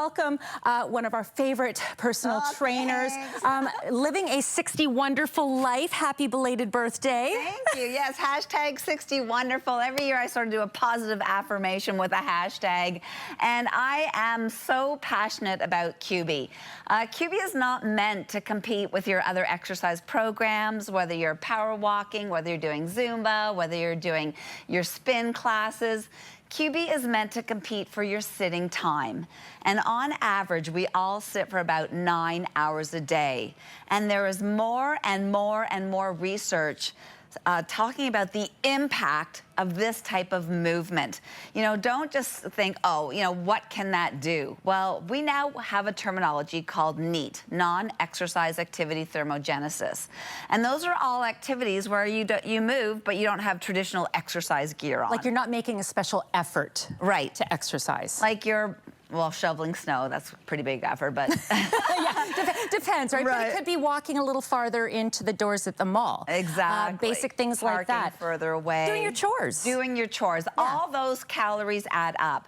Welcome one of our favorite personal trainers, living a 60 wonderful life. Happy belated birthday. Thank you. Yes, hashtag 60 wonderful. Every year I sort of do a positive affirmation with a hashtag, and I am so passionate about Cubii. Cubii is not meant to compete with your other exercise programs, whether you're power walking, whether you're doing Zumba, whether you're doing your spin classes. Cubii is meant to compete for your sitting time. And on average, we all sit for about 9 hours a day. And there is more and more and more research talking about the impact of this type of movement. You know, don't just think, oh, you know, what can that do? Well, we now have a terminology called NEAT, non-exercise activity thermogenesis. And those are all activities where you move, but you don't have traditional exercise gear on. Like you're not making a special effort to exercise. Like you're, well, shoveling snow, that's a pretty big effort, but... Yeah, depends, right? But it could be walking a little farther into the doors at the mall. Exactly. Basic things like that. Further away. Doing your chores. Doing your chores. Yeah. All those calories add up.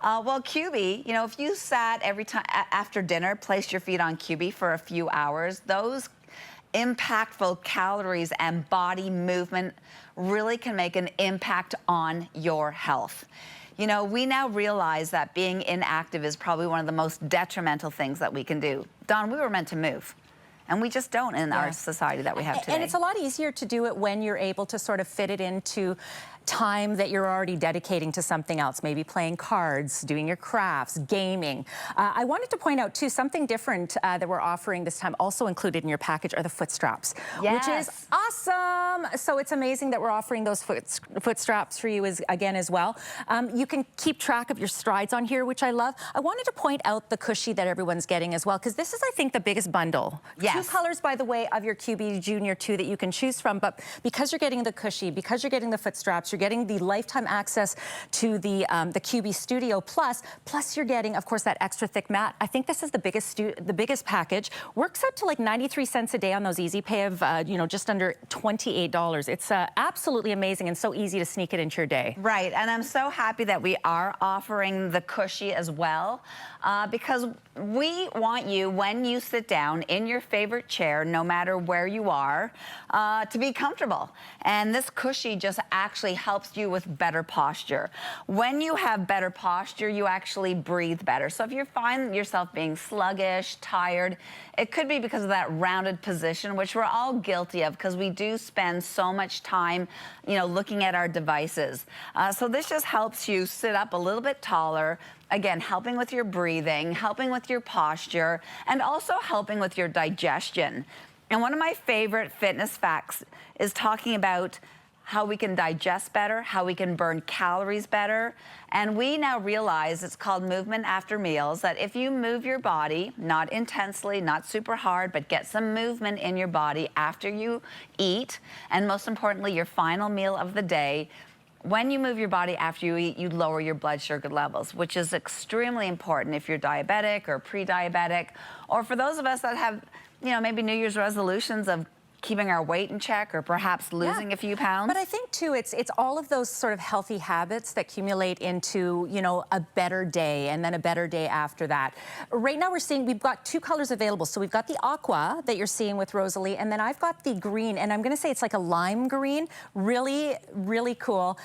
Well, Cubii, you know, if you sat every time after dinner, placed your feet on Cubii for a few hours, those impactful calories and body movement really can make an impact on your health. You know, we now realize that being inactive is probably one of the most detrimental things that we can do. Dawn, we were meant to move. And we just don't in our society that we have today. And it's a lot easier to do it when you're able to sort of fit it into time that you're already dedicating to something else, maybe playing cards, doing your crafts, gaming. I wanted to point out, too, something different that we're offering this time, also included in your package, are the foot straps, which is awesome. So it's amazing that we're offering those foot straps for you again as well. You can keep track of your strides on here, which I love. I wanted to point out the Cushie that everyone's getting as well, because this is, I think, the biggest bundle. Yes. 2 colors, by the way, of your Cubii Junior 2 that you can choose from, but because you're getting the Cushie, because you're getting the foot straps, you're getting the lifetime access to the Cubii Studio Plus, plus you're getting, of course, that extra thick mat. I think this is the biggest package. Works out to like 93 cents a day on those Easy Pay of, you know, just under $28. It's absolutely amazing and so easy to sneak it into your day. Right, and I'm so happy that we are offering the Cushie as well, because we want you, when you sit down in your favorite chair, no matter where you are, to be comfortable. And this Cushie just actually helps you with better posture. When you have better posture, you actually breathe better. So if you find yourself being sluggish, tired, it could be because of that rounded position, which we're all guilty of because we do spend so much time, you know, looking at our devices. So this just helps you sit up a little bit taller, again, helping with your breathing, helping with your posture, and also helping with your digestion. And one of my favorite fitness facts is talking about how we can digest better, how we can burn calories better. And we now realize, it's called movement after meals, that if you move your body, not intensely, not super hard, but get some movement in your body after you eat, and most importantly, your final meal of the day, when you move your body after you eat, you lower your blood sugar levels, which is extremely important if you're diabetic or pre-diabetic, or for those of us that have, you know, maybe New Year's resolutions of keeping our weight in check or perhaps losing a few pounds. But I think, too, it's all of those sort of healthy habits that accumulate into, you know, a better day and then a better day after that. Right now we're seeing, we've got 2 colors available. So we've got the aqua that you're seeing with Rosalie, and then I've got the green, and I'm going to say it's like a lime green. Really, really cool.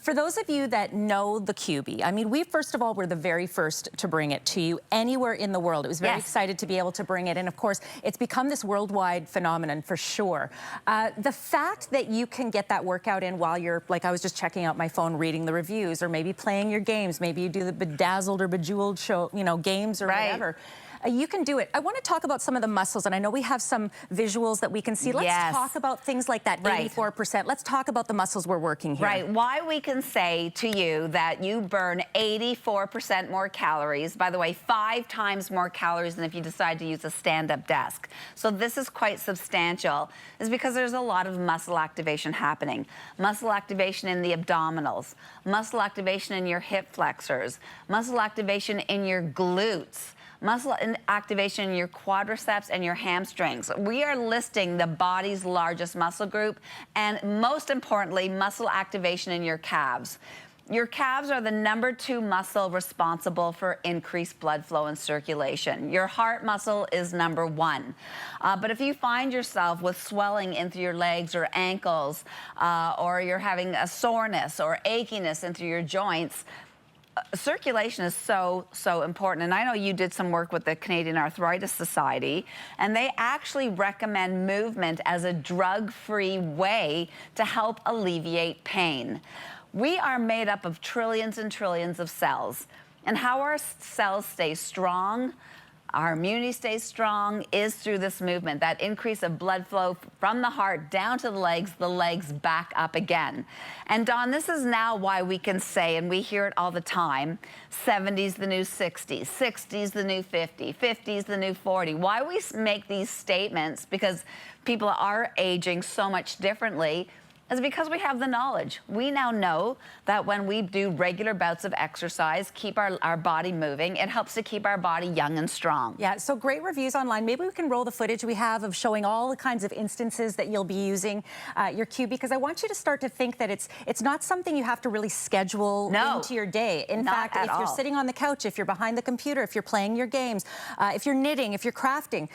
For those of you that know the Cubii, I mean, we, first of all, were the very first to bring it to you anywhere in the world. It was very excited to be able to bring it. And, of course, it's become this worldwide phenomenon for sure. The fact that you can get that workout in while you're, like I was just checking out my phone, reading the reviews, or maybe playing your games, maybe you do the bedazzled or bejeweled show, you know, games or whatever. You can do it. I want to talk about some of the muscles, and I know we have some visuals that we can see. Let's talk about things like that, 84%. Let's talk about the muscles we're working here. Right. Why we can say to you that you burn 84% more calories, by the way, 5 times more calories than if you decide to use a stand-up desk. So this is quite substantial, is because there's a lot of muscle activation happening. Muscle activation in the abdominals, muscle activation in your hip flexors, muscle activation in your glutes, muscle activation in your quadriceps and your hamstrings. We are listing the body's largest muscle group, and most importantly, muscle activation in your calves. Your calves are the #2 muscle responsible for increased blood flow and circulation. Your heart muscle is #1. But if you find yourself with swelling into your legs or ankles, or you're having a soreness or achiness into your joints, circulation is so important. And I know you did some work with the Canadian Arthritis Society, and they actually recommend movement as a drug-free way to help alleviate pain. We are made up of trillions and trillions of cells, and how our cells stay strong, our immunity stays strong, is through this movement, that increase of blood flow from the heart down to the legs back up again. And Dawn, this is now why we can say, and we hear it all the time, 70's the new 60, 60's the new 50, 50's the new 40. Why we make these statements, because people are aging so much differently, is because we have the knowledge. We now know that when we do regular bouts of exercise, keep our body moving, it helps to keep our body young and strong. Yeah, so great reviews online. Maybe we can roll the footage we have of showing all the kinds of instances that you'll be using your Cubii, because I want you to start to think that it's not something you have to really schedule into your day. In fact, if you're sitting on the couch, if you're behind the computer, if you're playing your games, if you're knitting, if you're crafting,